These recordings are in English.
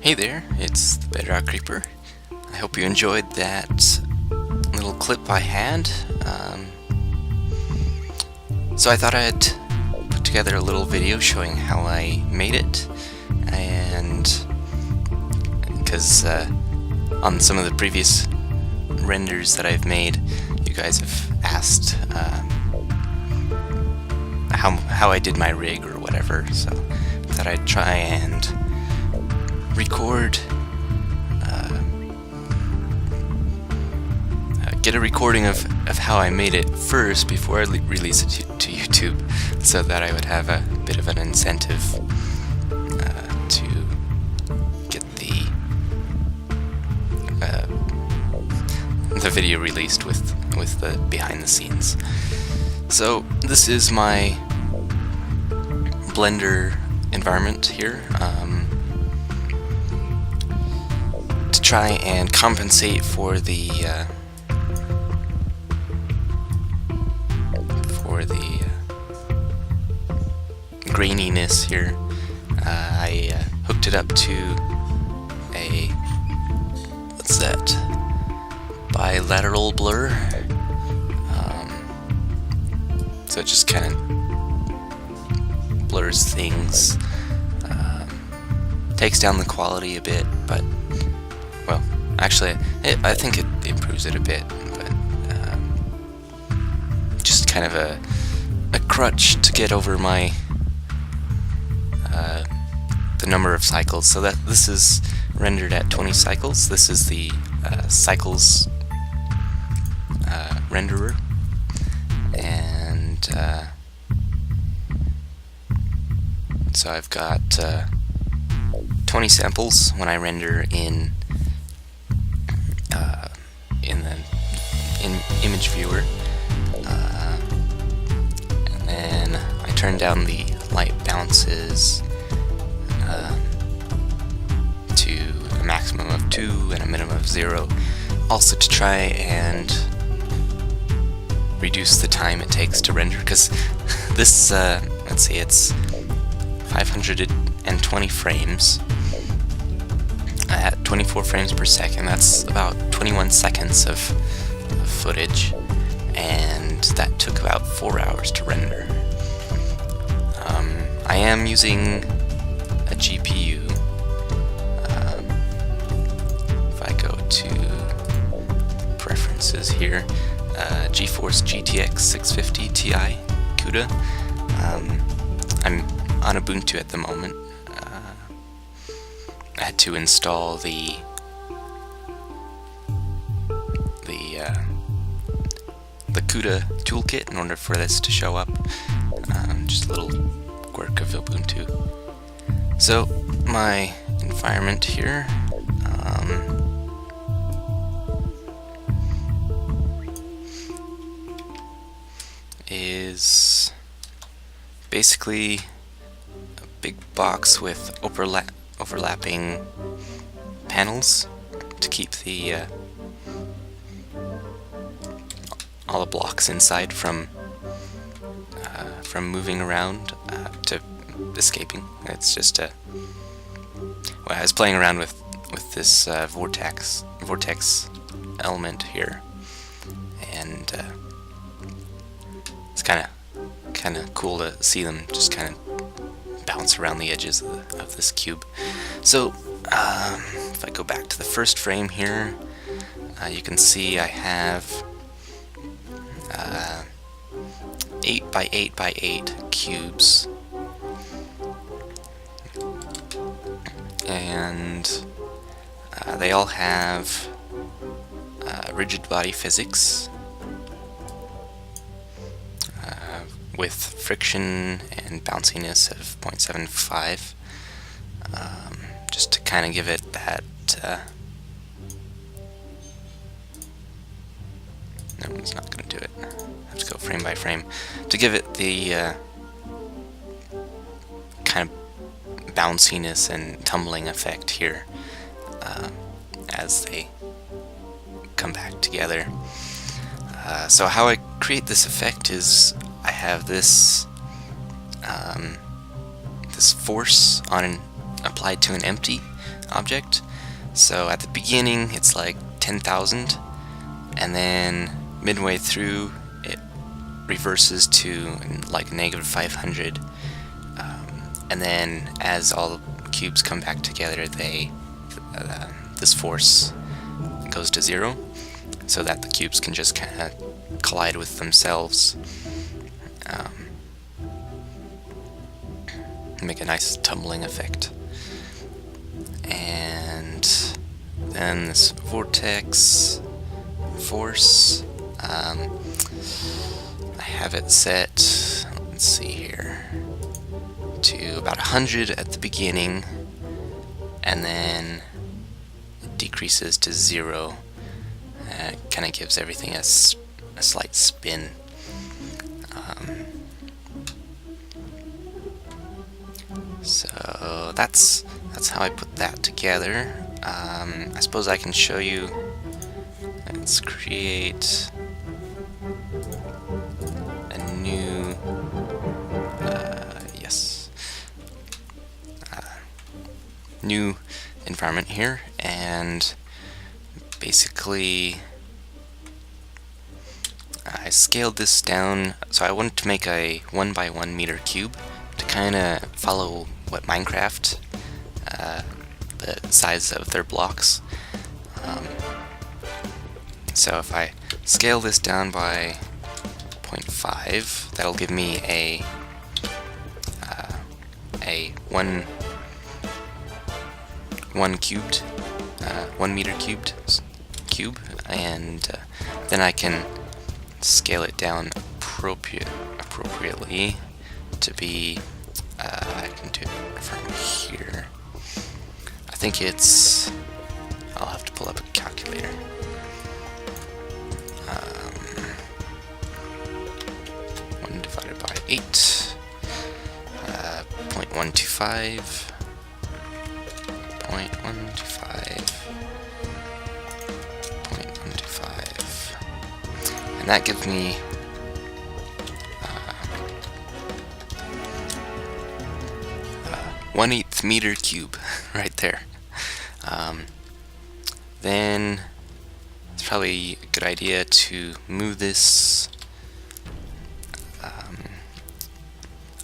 Hey there, it's the Bedrock Creeper. I hope you enjoyed that little clip I had. So I thought I'd put together a little video showing how I made it, and because on some of the previous renders that I've made, you guys have asked how I did my rig or whatever, so I thought I'd try and record, get a recording of how I made it first before I release it to YouTube, so that I would have a bit of an incentive to get the video released with the behind the scenes. So this is my Blender environment here. To try and compensate for the graininess here, I hooked it up to a, what's that, bilateral blur, so it just kind of blurs things, takes down the quality a bit, but, well, actually, I think it improves it a bit, but just kind of a crutch to get over my the number of cycles. So that this is rendered at 20 cycles. This is the cycles renderer, and so I've got 20 samples when I render in image viewer, and then I turn down the light bounces to a maximum of 2 and a minimum of 0, also to try and reduce the time it takes to render, because this, let's see, it's 520 frames at 24 frames per second. That's about 21 seconds of footage, and that took about 4 hours to render. I am using a GPU. If I go to preferences here, GeForce GTX 650 Ti CUDA. I'm on Ubuntu at the moment. I had to install the CUDA toolkit in order for this to show up. Just a little quirk of Ubuntu. So my environment here, is basically a big box with overlapping panels to keep the all the blocks inside from moving around, to escaping. It's just a, well, I was playing around with this vortex element here, and it's kind of cool to see them just kind of bounce around the edges of this cube. So if I go back to the first frame here, you can see I have 8 by 8 by 8 cubes, and they all have rigid body physics with friction and bounciness of 0.75, just to kind of give it that no, it's not going to do it. I have to go frame by frame to give it the kind of bounciness and tumbling effect here as they come back together. So how I create this effect is I have this this force on applied to an empty object. So at the beginning it's like 10,000, and then midway through it reverses to like -500, and then as all the cubes come back together, this force goes to 0, so that the cubes can just kind of collide with themselves, make a nice tumbling effect. And then this vortex force, I have it set, let's see here, to about 100 at the beginning, and then it decreases to 0. It kind of gives everything a slight spin. So that's how I put that together. I suppose I can show you. Let's create a new new environment here, and basically I scaled this down. So I wanted to make a 1x1 meter cube to kind of follow what Minecraft, the size of their blocks. So if I scale this down by 0.5, that'll give me a 1 meter cubed cube, and then I can scale it down appropriately to be, I can do it from here. I think it's, I'll have to pull up a calculator. 1 divided by 8, 0.125, 0.125, and that gives me 1/8 meter cube right there. Then it's probably a good idea to move this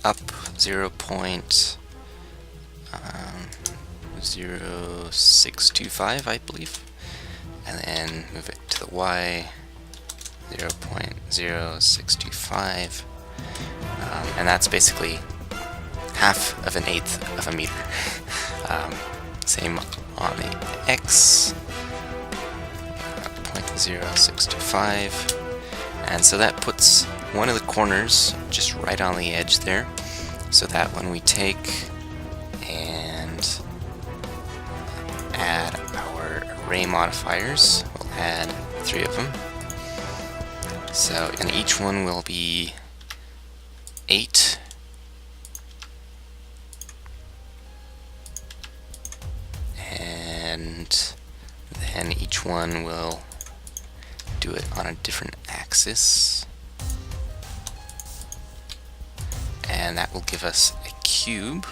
up 0.0625, I believe, and then move it to the Y, 0.0625, and that's basically half of an eighth of a meter. Same on the X, 0.0625, and so that puts one of the corners just right on the edge there, so that when we take and add our array modifiers, we'll add 3 of them. So, and each one will be 8. And then each one will do it on a different axis. And that will give us a cube.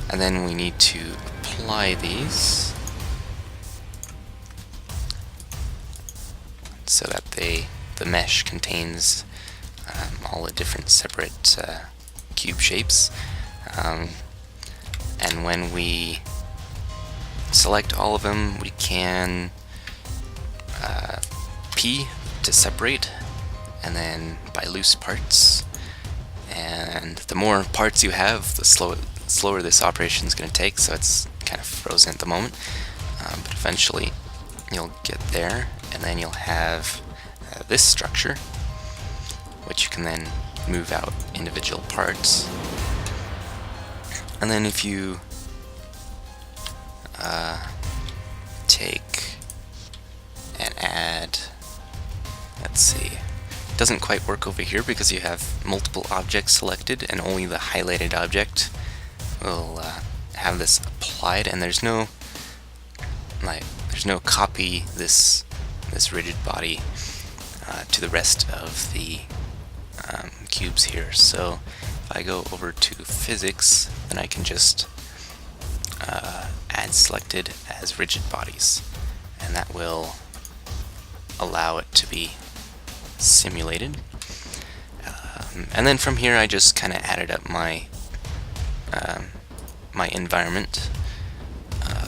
And then we need to apply these so that the mesh contains all the different separate cube shapes. And when we select all of them, we can P to separate, and then by loose parts. And the more parts you have, the slower this operation is going to take, so it's kind of frozen at the moment. But eventually you'll get there, and then you'll have this structure, which you can then move out individual parts. And then if you take and add, let's see, it doesn't quite work over here because you have multiple objects selected, and only the highlighted object will have this applied, and there's no copy this rigid body to the rest of the cubes here. So if I go over to physics, then I can just add selected as rigid bodies, and that will allow it to be simulated. And then from here I just kind of added up my my environment.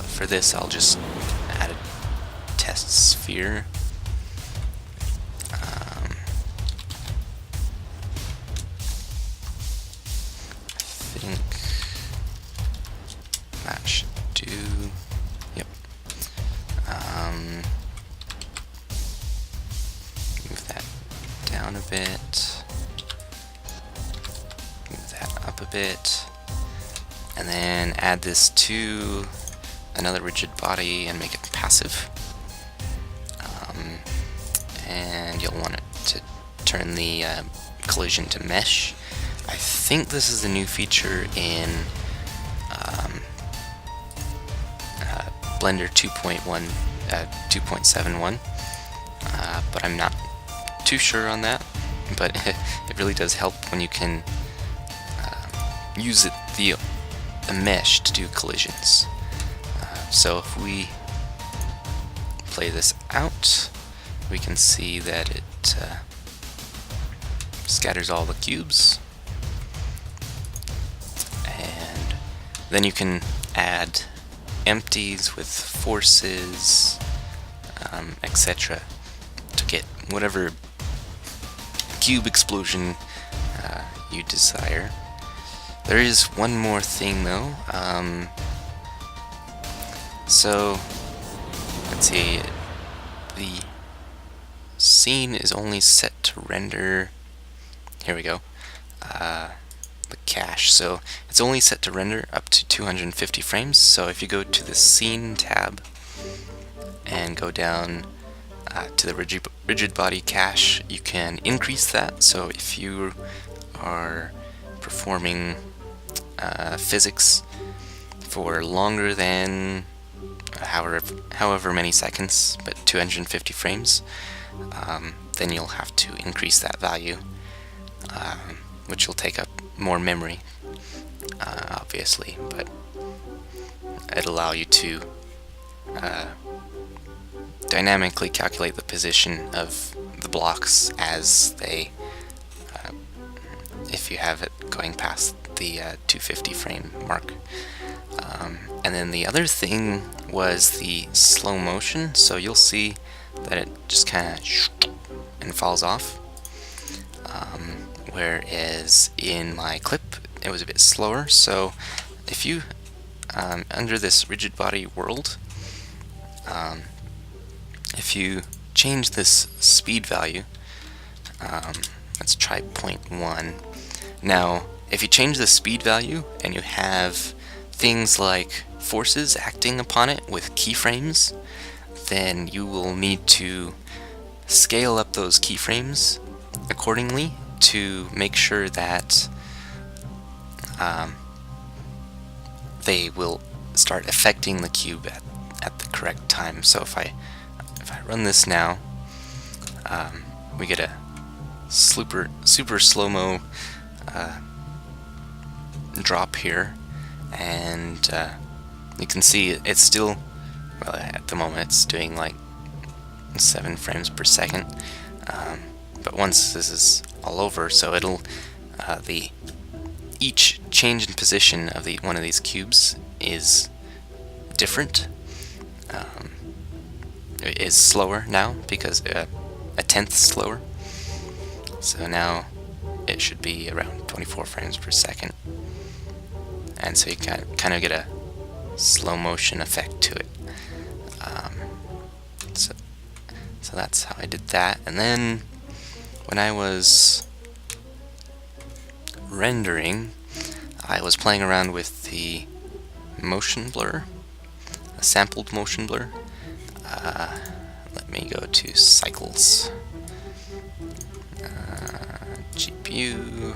For this I'll just add a test sphere. I think that should do. Yep. Move that down a bit. Move that up a bit. And then add this to another rigid body and make it passive. And you'll want it to turn the collision to mesh. I think this is a new feature in Blender 2.71, but I'm not too sure on that. But it really does help when you can use the mesh to do collisions. So if we play this out, we can see that it scatters all the cubes, and then you can add empties with forces, etc. to get whatever cube explosion you desire. There is one more thing though. So let's see, the scene is only set to render, here we go, the cache. So it's only set to render up to 250 frames. So if you go to the scene tab and go down to the rigid body cache, you can increase that. So if you are performing physics for longer than however many seconds, but 250 frames, then you'll have to increase that value, which will take up more memory, obviously, but it'll allow you to dynamically calculate the position of the blocks as they, if you have it going past the 250 frame mark. And then the other thing was the slow motion. So you'll see that it just kind of and falls off, whereas in my clip it was a bit slower. So if you under this rigid body world, if you change this speed value, let's try 0.1. Now if you change the speed value and you have things like forces acting upon it with keyframes, then you will need to scale up those keyframes accordingly to make sure that they will start affecting the cube at the correct time. So if I run this now, we get a super slow-mo drop here, and you can see it's still, well, at the moment it's doing like 7 frames per second, but once this is all over, so it'll each change in position of one of these cubes is different. It is slower now because a 1/10 slower. So now it should be around 24 frames per second, and so you kind of get a slow motion effect to it. So that's how I did that. And then when I was rendering, I was playing around with the motion blur, a sampled motion blur. Let me go to cycles, GPU,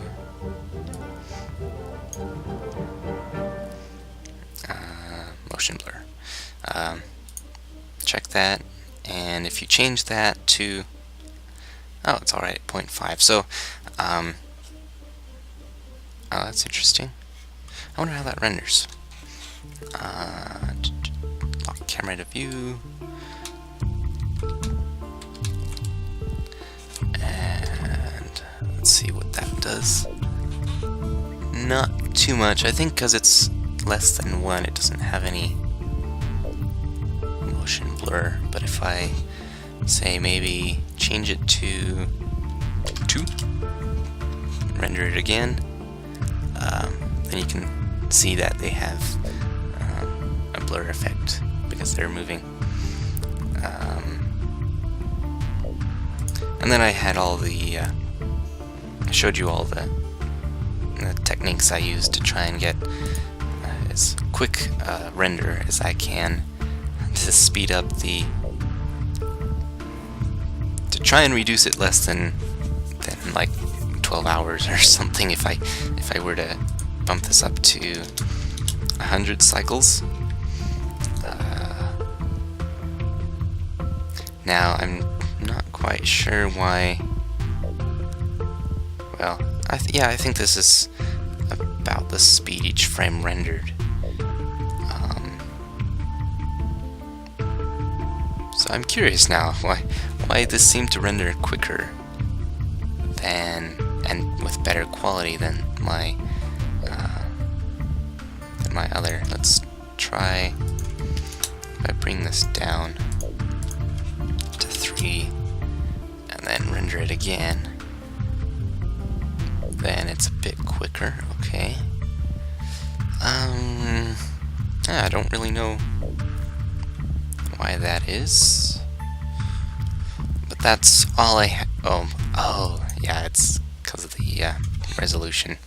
motion blur. Check that, and if you change that to, oh, it's alright at 0.5. So, oh, that's interesting. I wonder how that renders. Lock camera to view. And let's see what that does. Not too much. I think because it's less than 1, it doesn't have any motion blur. But if I say maybe change it to 2, render it again, then you can see that they have a blur effect because they're moving. And then I had all the I showed you all the techniques I used to try and get as quick render as I can to speed up to try and reduce it less than like 12 hours or something. If I were to bump this up to 100 cycles. Now I'm not quite sure why. Well, I think this is about the speed each frame rendered. So I'm curious now why this seemed to render quicker than and with better quality than my other. Let's try if I bring this down to 3 and then render it again. Then it's a bit quicker. Okay. I don't really know why that is, but that's all I have. Oh, yeah, it's because of the resolution.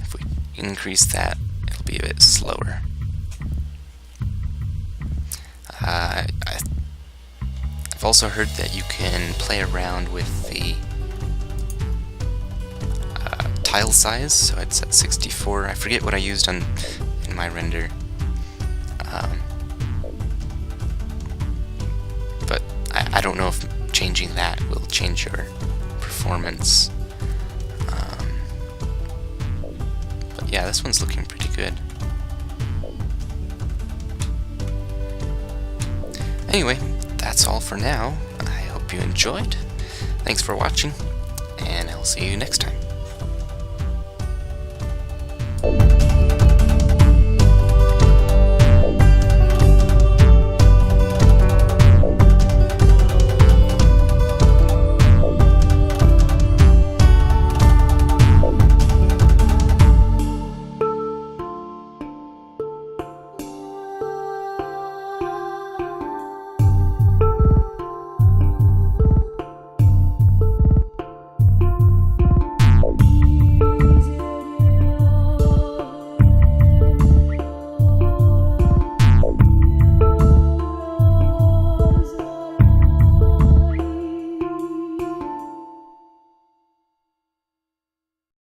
If we increase that, it'll be a bit slower. I've also heard that you can play around with the tile size, so it's at 64. I forget what I used in my render. But I don't know if changing that will change your performance. But yeah, this one's looking pretty good. Anyway, that's all for now. I hope you enjoyed. Thanks for watching, and I'll see you next time.